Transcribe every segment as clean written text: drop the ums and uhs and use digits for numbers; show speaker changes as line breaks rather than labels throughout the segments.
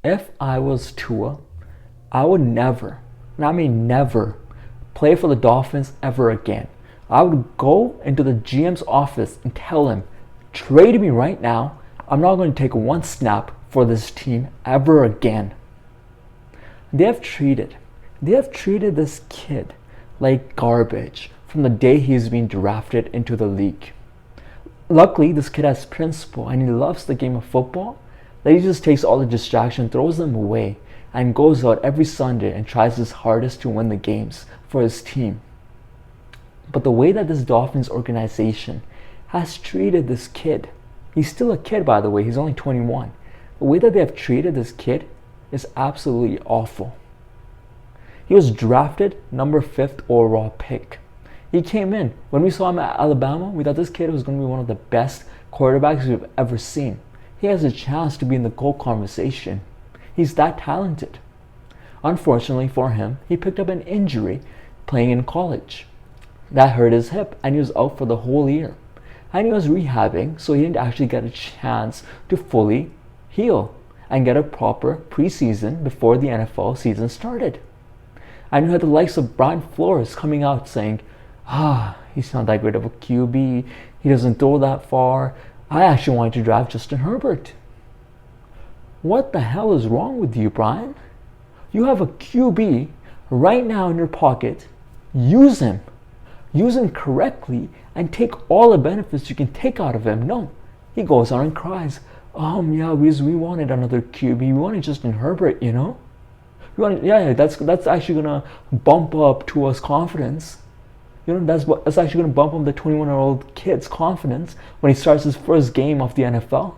If I was Tua, I would never, and I mean never, play for the Dolphins ever again. I would go into the GM's office and tell him, trade me right now. I'm not going to take one snap for this team ever again. They have treated this kid like garbage from the day he's been drafted into the league. Luckily, this kid has principle and he loves the game of football. That he just takes all the distraction, throws them away, and goes out every Sunday and tries his hardest to win the games for his team. But the way that this Dolphins organization has treated this kid, he's still a kid by the way, he's only 21. The way that they have treated this kid is absolutely awful. He was drafted number 5th overall pick. He came in. When we saw him at Alabama, we thought this kid was going to be one of the best quarterbacks we've ever seen. He has a chance to be in the GOAT conversation. He's that talented. Unfortunately for him, he picked up an injury playing in college. That hurt his hip and he was out for the whole year. And he was rehabbing, so he didn't actually get a chance to fully heal and get a proper preseason before the NFL season started. And you had the likes of Brian Flores coming out saying, he's not that great of a QB. He doesn't throw that far. I actually wanted to draft Justin Herbert. What the hell is wrong with you, Brian? You have a QB right now in your pocket. Use him. Use him correctly and take all the benefits you can take out of him. No, he goes on and cries. We wanted another QB. We wanted Justin Herbert, you know. That's actually gonna bump up Tua's confidence. You know, that's actually gonna bump up the 21-year-old kid's confidence when he starts his first game of the NFL.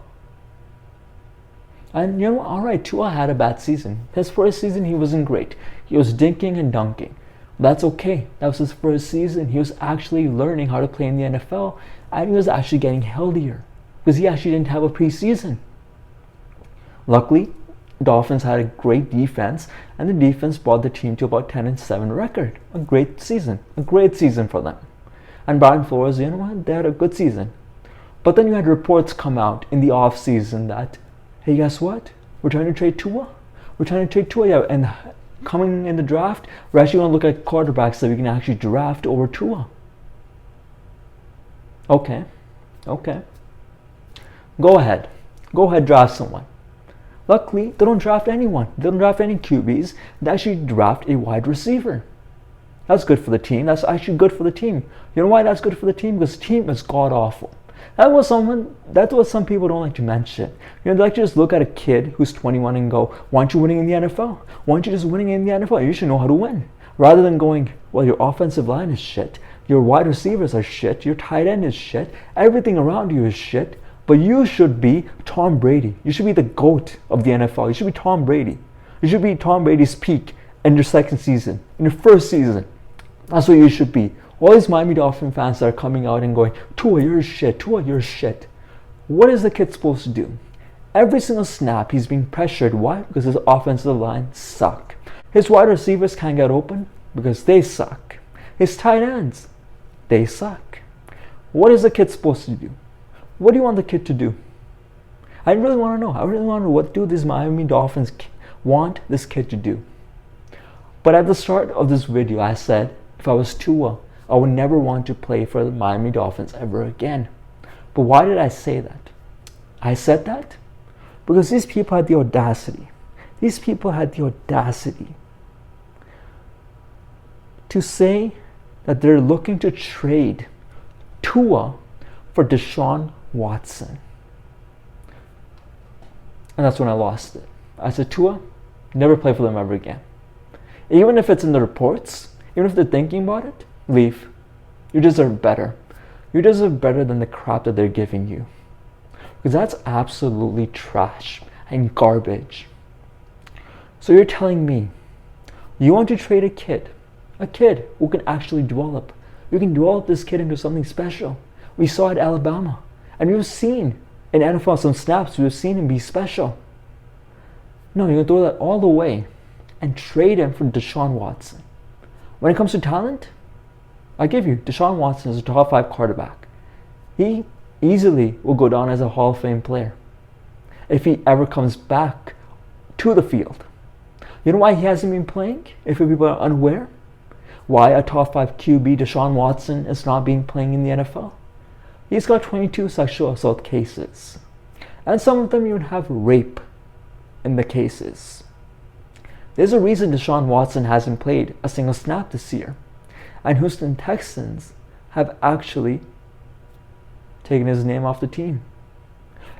And you know, alright, Tua had a bad season. His first season, he wasn't great. He was dinking and dunking. That's okay. That was his first season. He was actually learning how to play in the NFL, and he was actually getting healthier because he actually didn't have a preseason. Luckily, Dolphins had a great defense, and the defense brought the team to about 10-7 record. A great season for them. And Brian Flores, you know what? They had a good season. But then you had reports come out in the off season that, hey, guess what? We're trying to trade Tua. Yeah, and coming in the draft, we're actually going to look at quarterbacks that we can actually draft over Tua. Okay. Go ahead, draft someone. Luckily, they don't draft anyone. They don't draft any QBs. They actually draft a wide receiver. That's good for the team. That's actually good for the team. You know why that's good for the team? Because the team is god-awful. That's what some people don't like to mention. You know, they like to just look at a kid who's 21 and go, why aren't you winning in the NFL? Why aren't you just winning in the NFL? You should know how to win. Rather than going, well, your offensive line is shit. Your wide receivers are shit. Your tight end is shit. Everything around you is shit. But you should be Tom Brady. You should be the GOAT of the NFL. You should be Tom Brady. You should be Tom Brady's peak in your second season, in your first season. That's what you should be. All these Miami Dolphins fans that are coming out and going, Tua, you're shit. Tua, you're shit. What is the kid supposed to do? Every single snap, he's being pressured. Why? Because his offensive line suck. His wide receivers can't get open because they suck. His tight ends, they suck. What is the kid supposed to do? What do you want the kid to do? I really want to know. I really want to know, what do these Miami Dolphins want this kid to do? But at the start of this video, I said, if I was Tua, I would never want to play for the Miami Dolphins ever again. But why did I say that? I said that because these people had the audacity. These people had the audacity to say that they're looking to trade Tua for Deshaun Watson. And that's when I lost it. I said, Tua, never play for them ever again. Even if it's in the reports, even if they're thinking about it, leave. You deserve better. You deserve better than the crap that they're giving you. Because that's absolutely trash and garbage. So you're telling me you want to trade a kid who can actually develop. You can develop this kid into something special. We saw it at Alabama. And we've seen in NFL some snaps, we've seen him be special. No, you're going to throw that all away and trade him for Deshaun Watson. When it comes to talent, I give you, Deshaun Watson is a top 5 quarterback. He easily will go down as a Hall of Fame player if he ever comes back to to the field. You know why he hasn't been playing? If people are unaware, why a top 5 QB, Deshaun Watson, is not being playing in the NFL? He's got 22 sexual assault cases. And some of them even have rape in the cases. There's a reason Deshaun Watson hasn't played a single snap this year. And Houston Texans have actually taken his name off the team.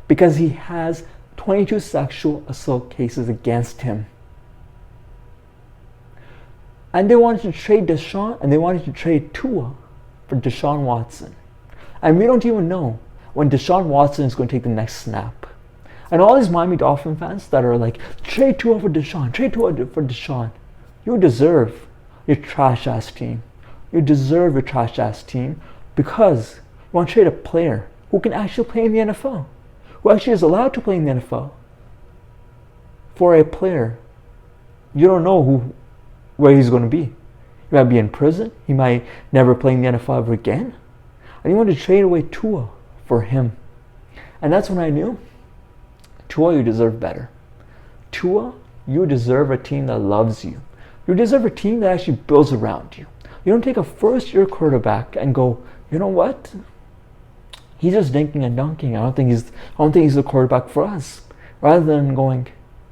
Because he has 22 sexual assault cases against him. And they wanted to trade Deshaun, and they wanted to trade Tua for Deshaun Watson. And we don't even know when Deshaun Watson is going to take the next snap. And all these Miami Dolphins fans that are like, trade Tua for Deshaun, trade Tua for Deshaun. You deserve your trash-ass team. You deserve your trash-ass team because you want to trade a player who can actually play in the NFL, who actually is allowed to play in the NFL, for a player you don't know where he's going to be. He might be in prison. He might never play in the NFL ever again. And you want to trade away Tua for him. And that's when I knew, Tua, you deserve better. Tua, you deserve a team that loves you. You deserve a team that actually builds around you. You don't take a first-year quarterback and go, you know what? He's just dinking and dunking. I don't think he's the quarterback for us. Rather than going,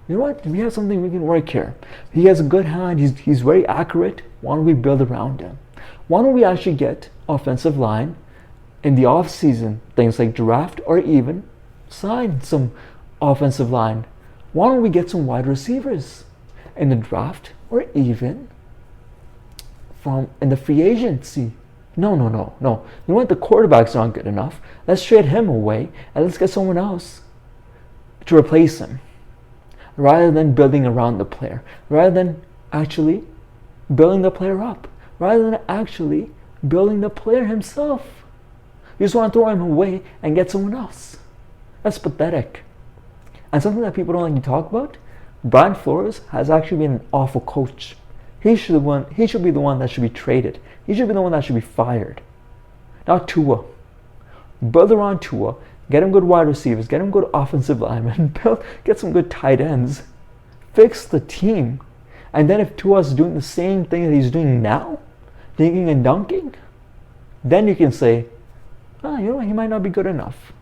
you know what? We have something we can work here. He has a good hand. He's very accurate. Why don't we build around him? Why don't we actually get offensive line in the off-season, things like draft, or even sign some offensive line? Why don't we get some wide receivers in the draft, or even in the free agency? No. You know what? The quarterback's not good enough. Let's trade him away and let's get someone else to replace him. Rather than building around the player. Rather than actually building the player up. Rather than actually building the player himself. You just want to throw him away and get someone else. That's pathetic. And something that people don't like to talk about, Brian Flores has actually been an awful coach. He should be the one that should be traded. He should be the one that should be fired. Not Tua. Build around Tua. Get him good wide receivers. Get him good offensive linemen. Get some good tight ends. Fix the team. And then if Tua is doing the same thing that he's doing now, dinking and dunking, then you can say, you know what, he might not be good enough.